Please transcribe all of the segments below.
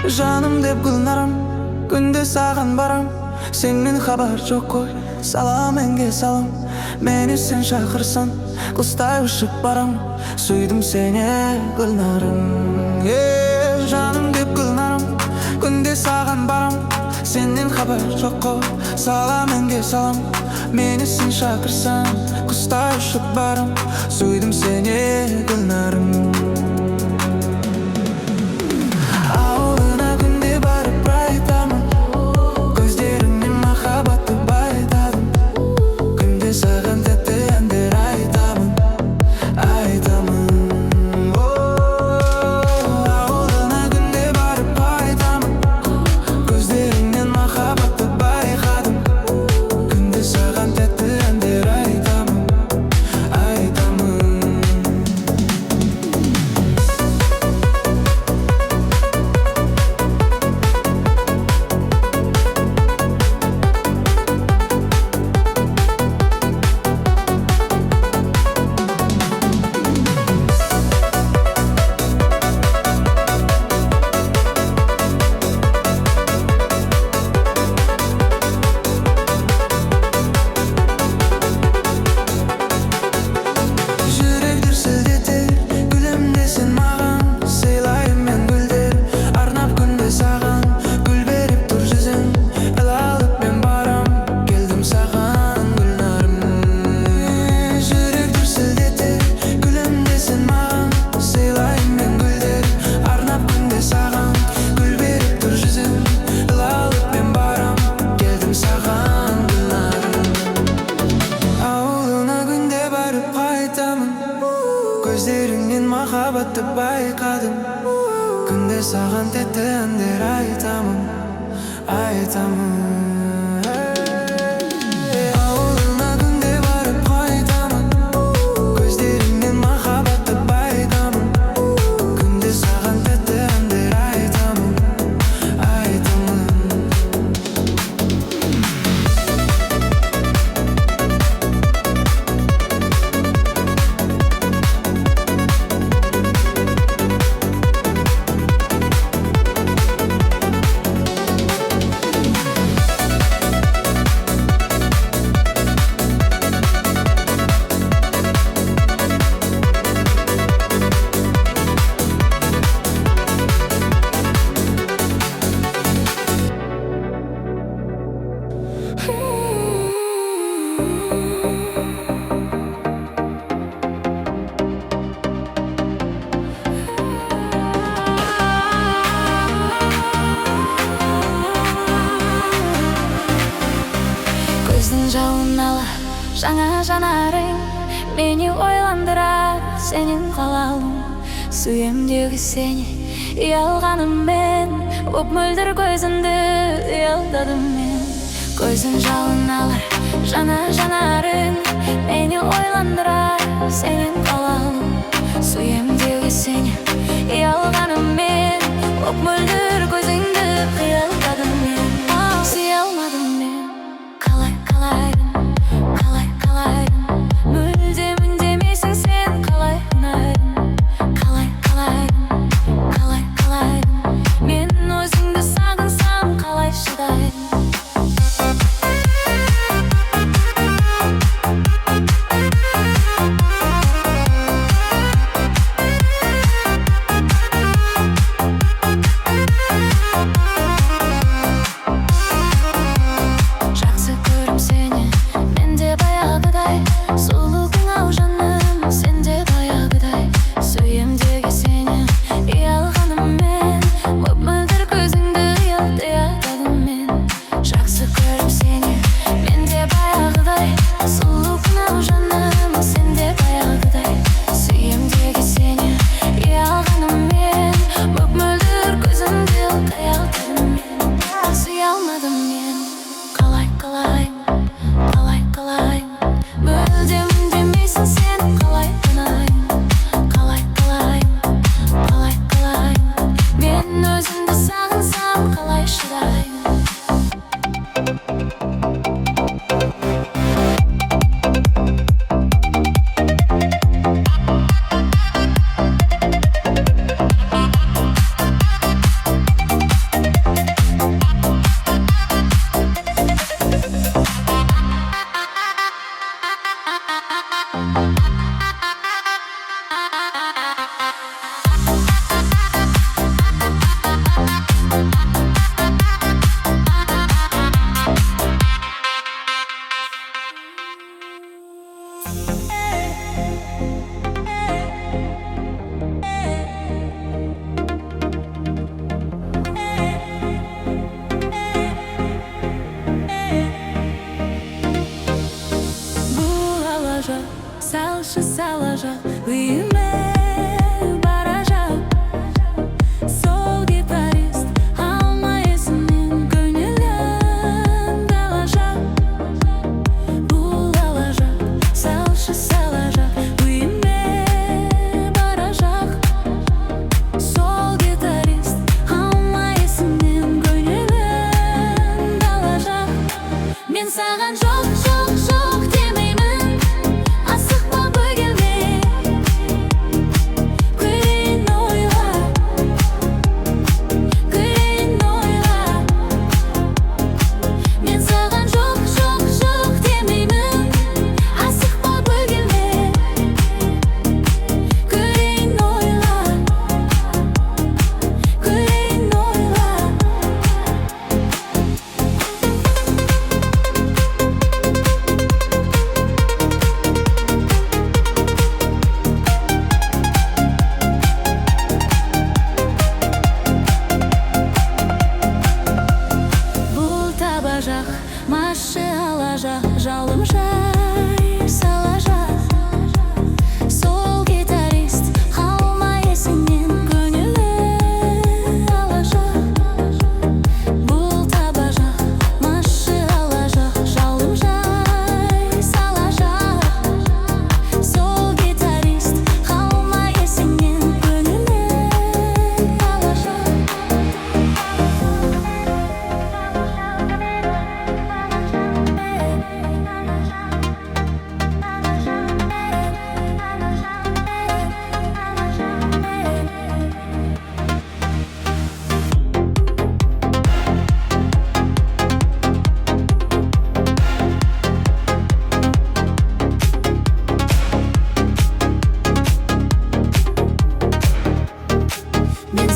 Жаным деп гүлнарым, күнде саған барам. Сенен хабар жоқ қой, салам әнге салам. Мені сен шақырсаң, құстай ұшып барам. Сүйдім сені гүлнарым. Жаным деп гүлнарым, күнде саған барам. Сенен хабар жоқ қой, салам әнге салам. Мені сен шақырсаң, құстай ұшып барам. Сүйдім сені гүлнарым. Көздеріңнен махаббатты байқадым. Күнде саған тәтті әндер айтамын, айтамын. Ауылыңа күнде барып қайтамын. Көздеріңнен махаббатты байқадым. Күнде саған тәтті әндер айтамын, айтамын. Жауын ала жаңа жанарың мені ойландырар, сенен қалауым. Сүйемдегі сені ұялғаныммен, оп мөлдір көзіңді ұялдадым мен. Көзің жауын алар жаңа жанарың мені ойландырар, сенен қалауым. Сүйемдегі сені ұялғаныммен, оп мөлдір көзіңді ұялдадым мен. Сүйе алмадым мен. Қалай мүлдем үндемейсің сен, қалай ұнайдың. Қалай мен өзіңді сағынсам, қалай шыдайдың.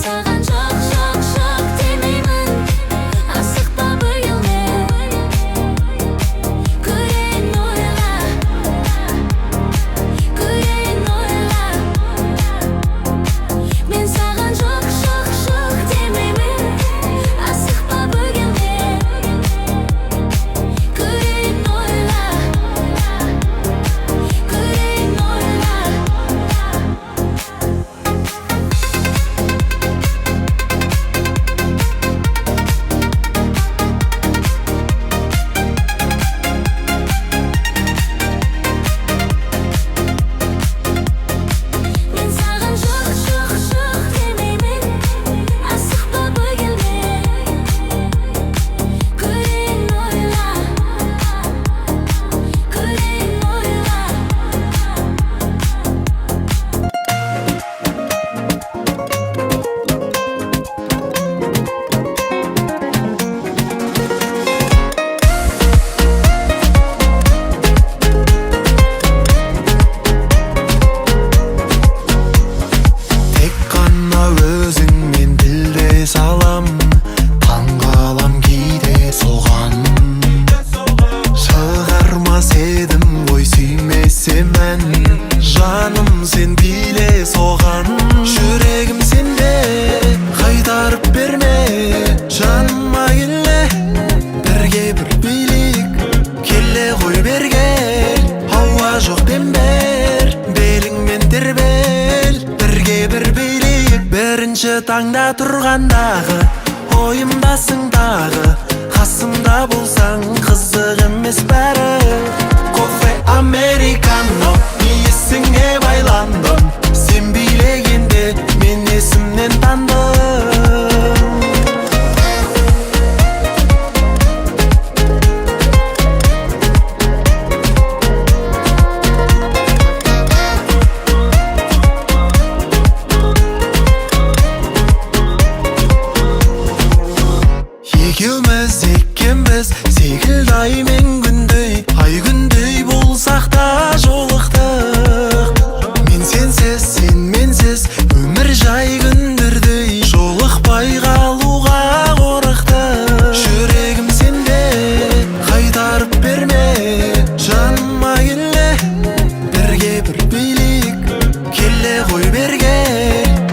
саған жоқ жоқ жоқ демеймін. Асықпа бөгелме, көрейін ойла, көрейін ойла. Мен саған жоқ жоқ жоқ демеймін. Асықпа бөгелме, көрейін ойла, көрейін ойла. Мен саған жоқ жоқ жоқ демеймін. Асықпа бөгелме, көрейін ойла, көрейін ойла. Тек қана өзіңмен тілдес алам, таңғалам кейде соған. Шығармас едім ғой сүймесем ән, жаным сен биле соған. Жүрегім сенде, қайтарып берме, жаныма келе, бірге бір билік, келе ғой берге. Ауа жоқ дембер, беліңмен тербел, бірге бір билік. Бірінші таңда тұрғандағы, ойымдасың дағы, қасымда болсаң қызық емес бәрі. Кофе американо, есіңе байландым, сен билегенде мен есімнен тандым. Екеуміз екенбіз секілді ай мен күндей, ай күндей болсақ та жолықтық. Мен сенсіз, сен менсіз, өмір жай күндердей, жолықпай қалуға қорықтық. Жүрегім сенде, қайтарып берме, жаныма келе, бірге бір билік, келе ғой берге.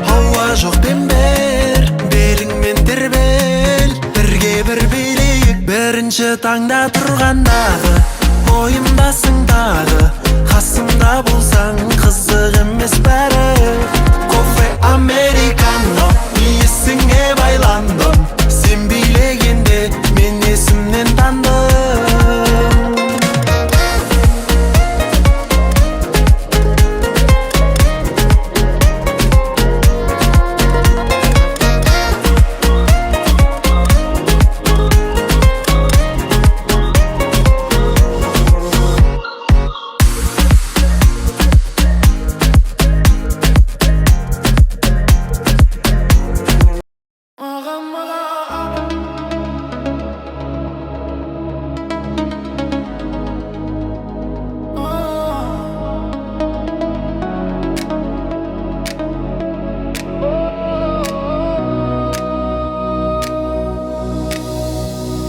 Ауа жоқ дембер, беліңмен тербел, бірге бір билік. Бірінші таңда тұрғандағы, ойымдасың дағы, қасымда болсаң қызық емес бәрі. Кофе американо, есіңе байландым, сен билегенде мен есімнен тандым.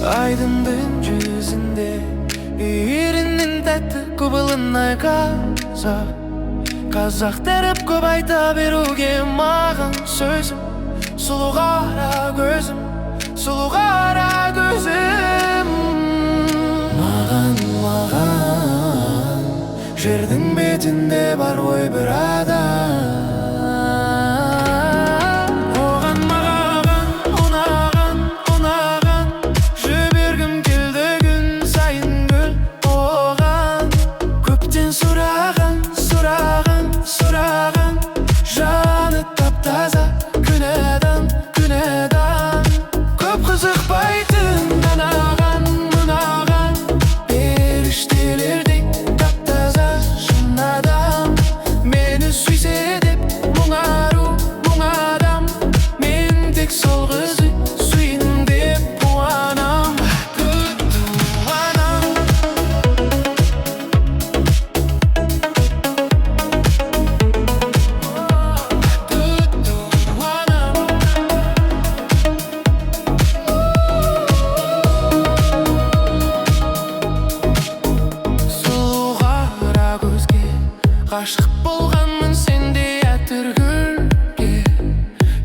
Aydın yüzünde үйірінен тәтті құбылын айқаса. Қазақ дәріп көп айта беруге маған сөзім. Сұлу қара көзім, сұлу қара көзім. Маған жердің бетінде бар ғой бір адам.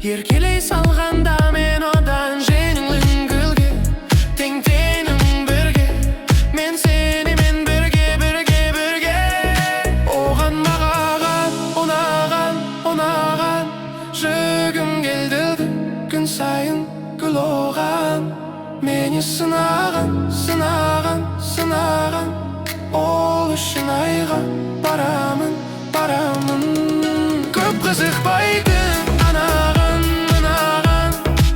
еркелей салғанда мен одан жеңілін гүлге тең-теңің бірге мен сенімен бірге оған маған ұнаған жүргім келді күн сайын гүл оған мені сынаған ол үшін айға барамын көп қызықпайтын анаған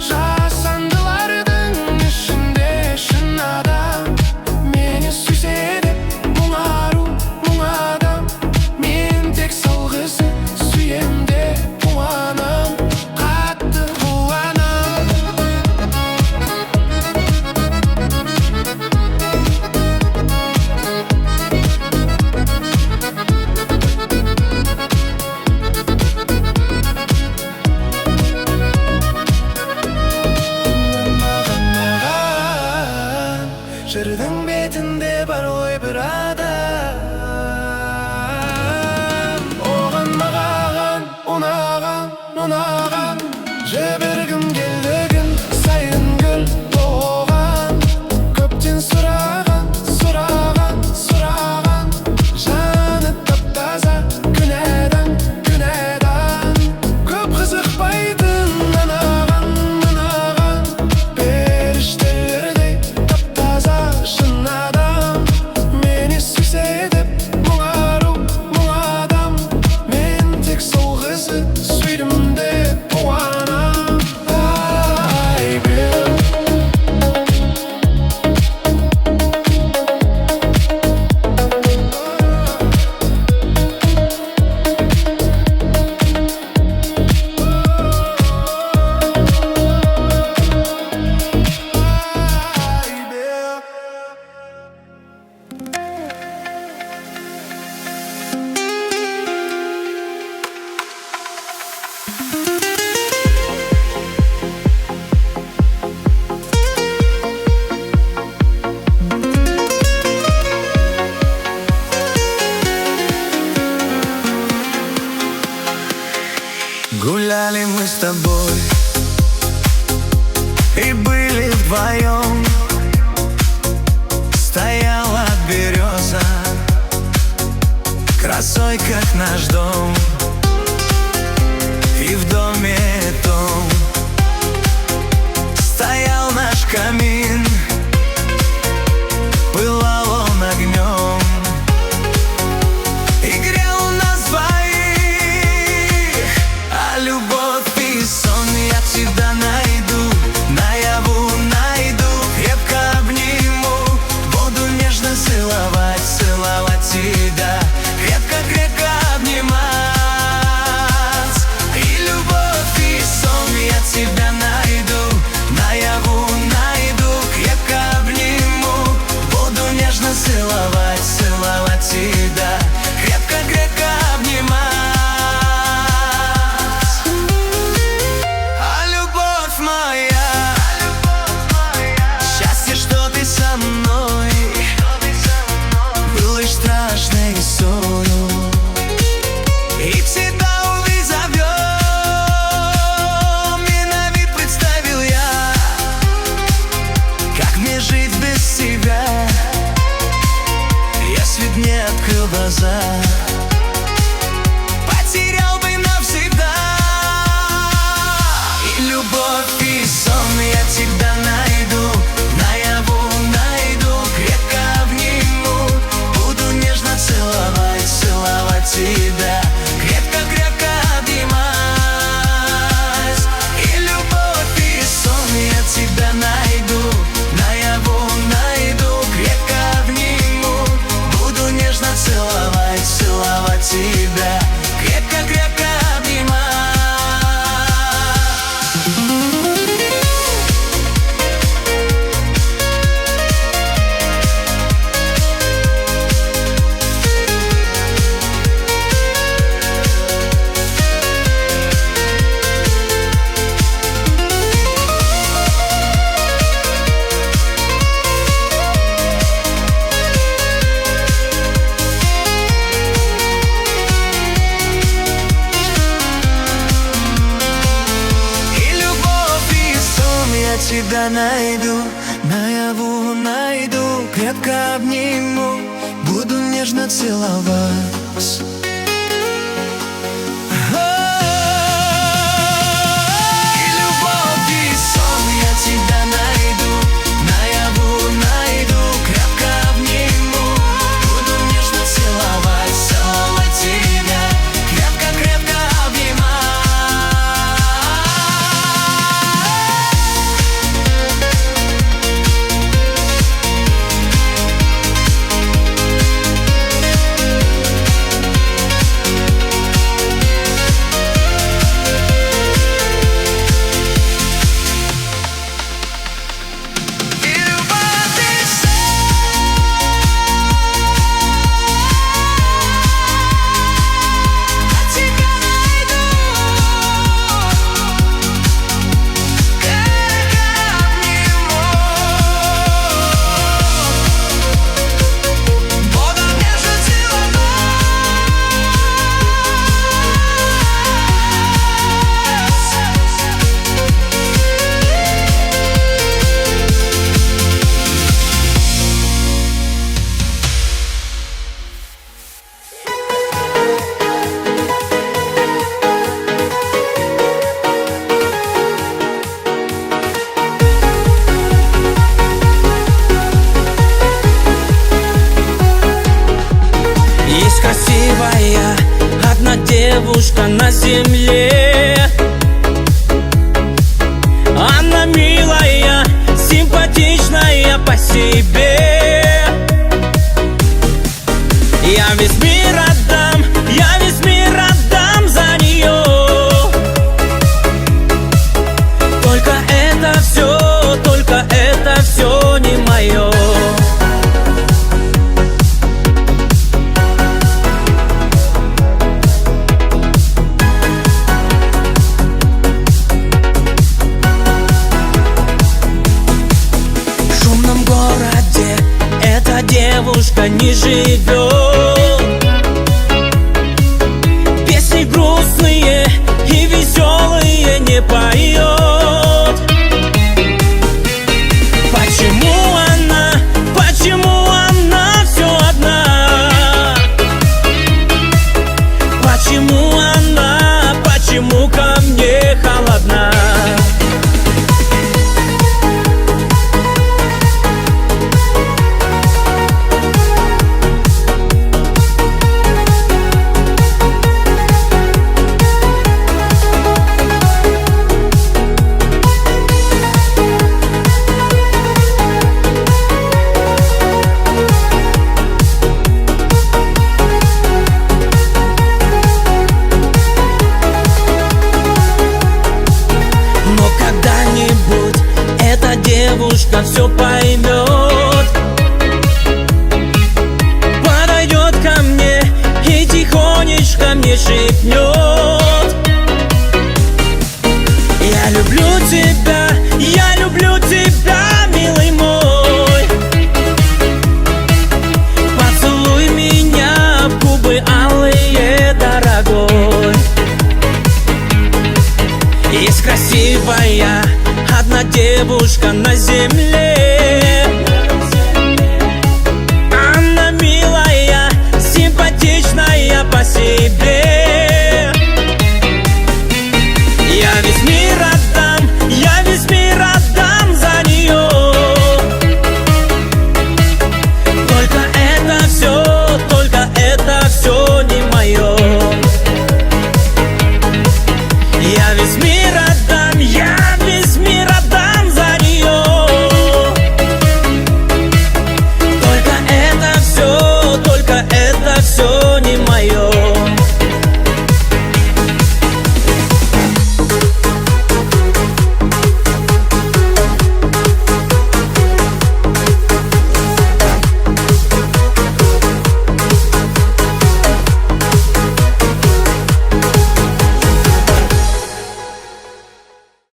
жасандылардың ішінде шын адам мені сүйсе деп мұң адам мен тек сол қызды сүйем деп қуанам қатты қуанам жырдың бетінде бар ғой бір адам оған маған ұнаған жібергім келді күн сайын гүл оған көптен сұраған жаны тап-таза күнәдан көп қызықпайтын анаған періштелердей тап-таза шын адам мені сүйсе деп мұң адам мен тек сол қызды сүйдім деп қуанам ай Гуляли мы с тобой и были вдвоем. Стояла береза красой, как наш дом. И в доме том стоял наш камин, пылал он огнем и грел нас двоих. А любовь и сон я тебя найду, наяву найду, крепко обниму, буду нежно целовать тебя, крепко обнимать. И любовь и сон я тебя найду, наяву найду, крепко обниму, буду нежно целовать тебя, крепко обнимать. А любовь моя, счастье, что ты со мной, был лишь страшной солью, и всегда увидь зовем, и на вид представил я, как мне жить без тебя, если б не открыл глаза, потерял бы навсегда. И любовь и сон я тебя найду, наяву найду, крепко обниму, буду нежно целовать тебя, крепко обнимать. И любовь и сон я тебя найду, наяву найду, крепко обниму, буду нежно целовать тебя, крепко обнимать. я тебя найду, наяву найду, крепко обниму, буду нежно целовать. И любовь, и сон я тебя найду, наяву найду, крепко обниму, буду нежно целовать, целовать тебя, крепко-крепко обнимать. Есть красивая одна девушка на земле. Она милая, симпатичная по себе. Я весь мир отдам, я весь мир отдам за нее. Только это все не мое. В шумном городе эта девушка не живет. Песни грустные и веселые не поет. Почему она все одна? Почему ко мне холодна? Девушка все поймет, подойдет ко мне и тихонечко мне шепнет: я люблю тебя, милый мой. Поцелуй меня в губы алые, дорогой. Есть красивая одна девушка на земле. Она милая, симпатичная по себе.